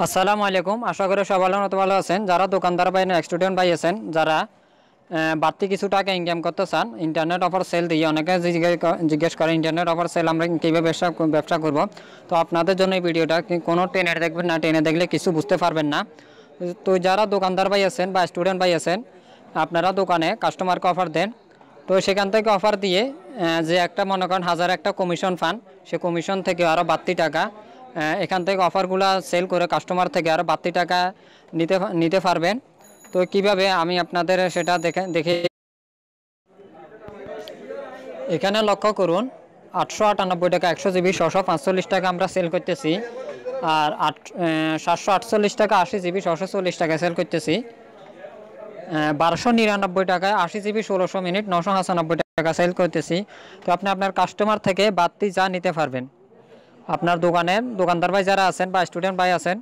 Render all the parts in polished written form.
আসসালামু আলাইকুম। আশা করি সবাই ভালো আছেন। যারা দোকানদার ভাই না স্টুডেন্ট ভাই আছেন, যারা বাড়তি কিছু টাকা ইনকাম করতে চান ইন্টারনেট অফার সেল দিয়ে, অনেকে জিজ্ঞেস করে ইন্টারনেট অফার সেল আমরা কীভাবে ব্যবসা করব। তো আপনাদের জন্য এই ভিডিওটা কোনো টেনে দেখবেন না, টেনে দেখলে কিছু বুঝতে পারবেন না। তো যারা দোকানদার ভাই আছেন বা স্টুডেন্ট ভাই আছেন, আপনারা দোকানে কাস্টমারকে অফার দেন। তো সেখান থেকে অফার দিয়ে যে একটা মনে করেন 1000 একটা কমিশন পান, সে কমিশন থেকে আরও বাড়তি টাকা এখান থেকে অফারগুলো সেল করে কাস্টমার থেকে আরও বাড়তি টাকা নিতে পারবেন। তো কিভাবে আমি আপনাদের সেটা দেখে এখানে লক্ষ্য করুন, 898 টাকা 100 জিবি 645 টাকা আমরা সেল করতেছি। আর 748 টাকা 80 জিবি 640 টাকা সেল করতেছি। 1299 টাকায় 80 জিবি 1600 মিনিট 995 টাকা সেল করতেছি। তো আপনি আপনার কাস্টমার থেকে বাড়তি যা নিতে পারবেন। আপনার দোকানদার ভাই যারা আছেন বা স্টুডেন্ট ভাই আছেন,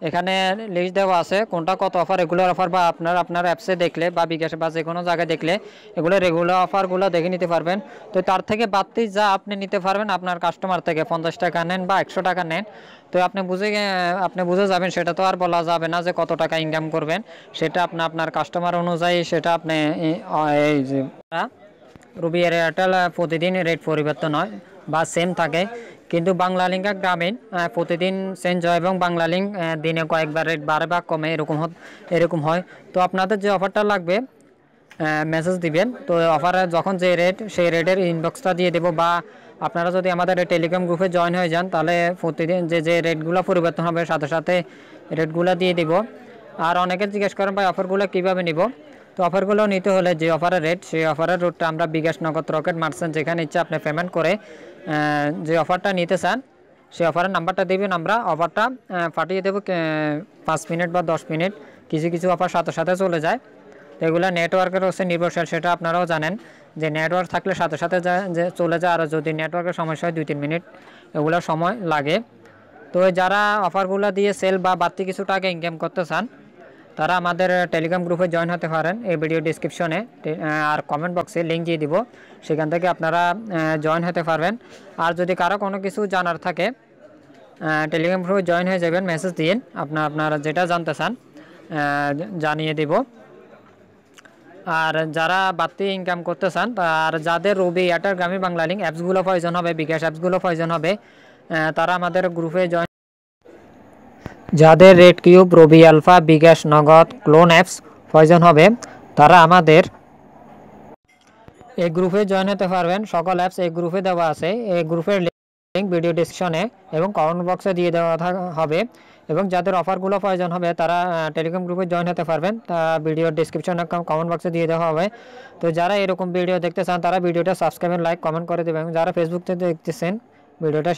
এখানে লিস্ট দেওয়া আছে কোনটা কত অফার, রেগুলার অফার বা আপনার অ্যাপসে দেখলে বা বিকাশে বা যে কোনো জায়গায় দেখলে এগুলো রেগুলার অফারগুলো দেখে নিতে পারবেন। তো তার থেকে বাড়তি যা আপনি নিতে পারবেন আপনার কাস্টমার থেকে, 50 টাকা নেন বা 100 টাকা নেন, তো আপনি বুঝে যাবেন। সেটা তো আর বলা যাবে না যে কত টাকা ইনকাম করবেন, সেটা আপনার কাস্টমার অনুযায়ী সেটা আপনি এই যে রবি এয়ারটেল প্রতিদিন রেট পরিবর্তন হয় বা সেম থাকে, কিন্তু বাংলা লিঙ্ক আর গ্রামীণ প্রতিদিন চেঞ্জ হয় এবং বাংলা লিঙ্ক দিনে কয়েকবার রেট বাড়ে বা কমে এরকম হয়। তো আপনাদের যে অফারটা লাগবে মেসেজ দিবেন। তো অফারে যখন যে রেট, সেই রেটের ইনবক্সটা দিয়ে দেবো, বা আপনারা যদি আমাদের টেলিগ্রাম গ্রুপে জয়েন হয়ে যান তাহলে প্রতিদিন যে রেটগুলো পরিবর্তন হবে সাথে সাথে রেটগুলো দিয়ে দিব। আর অনেকে জিজ্ঞেস করেন ভাই অফারগুলো কীভাবে নিব। তো অফারগুলো নিতে হলে যে অফারের রেট, সেই অফারের রুটটা আমরা বিকাশ, নগদ, রকেট, মার্চেন্ট যেখানে ইচ্ছা আপনি পেমেন্ট করে যে অফারটা নিতে চান সেই অফারের নাম্বারটা দিবেন। আমরা অফারটা পাঠিয়ে দেবো 5 মিনিট বা 10 মিনিট। কিছু অফার সাথে সাথে চলে যায়। তো এগুলো নেটওয়ার্কের হচ্ছে নির্ভরশীল, সেটা আপনারাও জানেন যে নেটওয়ার্ক থাকলে সাথে সাথে যে চলে যায়, আর যদি নেটওয়ার্কের সমস্যা হয় 2-3 মিনিট এগুলো সময় লাগে। তো যারা অফারগুলো দিয়ে সেল বা বাড়তি কিছু টাকা ইনকাম করতে চান তারা আমাদের টেলিগ্রাম গ্রুপে জয়েন হতে পারেন। এই ভিডিও ডিসক্রিপশনে আর কমেন্ট বক্সে লিঙ্ক দিয়ে দিব, সেখান থেকে আপনারা জয়েন হতে পারবেন। আর যদি কারো কোনো কিছু জানার থাকে টেলিগ্রাম গ্রুপে জয়েন হয়ে যাবেন, মেসেজ দিন, আপনারা যেটা জানতে চান জানিয়ে দিব। আর যারা বাড়তি ইনকাম করতে চান আর যাদের রবি এয়ারটেল গ্রামীণ বাংলা লিঙ্ক অ্যাপসগুলো প্রয়োজন হবে, বিকাশ অ্যাপসগুলো প্রয়োজন হবে, তারা আমাদের গ্রুপে জয়েন। যাদের রেড কিউব, রবি আলফা, বিকাশ, নগদ, ক্লোন অ্যাপস প্রয়োজন হবে তারা আমাদের এই গ্রুপে জয়েন হতে পারবেন। সকল অ্যাপস এই গ্রুপে দেওয়া আছে। এই গ্রুপের লিঙ্ক ভিডিও ডিসক্রিপশনে এবং কমেন্ট বক্সে দিয়ে দেওয়া হবে। এবং যাদের অফারগুলো প্রয়োজন হবে তারা টেলিগ্রাম গ্রুপে জয়েন হতে পারবেন, তা ভিডিও ডিসক্রিপশনে কমেন্ট বক্সে দিয়ে দেওয়া হবে। তো যারা এরকম ভিডিও দেখতে চান তারা ভিডিওটা সাবস্ক্রাইব, লাইক, কমেন্ট করে দেবেন। যারা ফেসবুক থেকে দেখতেছেন ভিডিওটা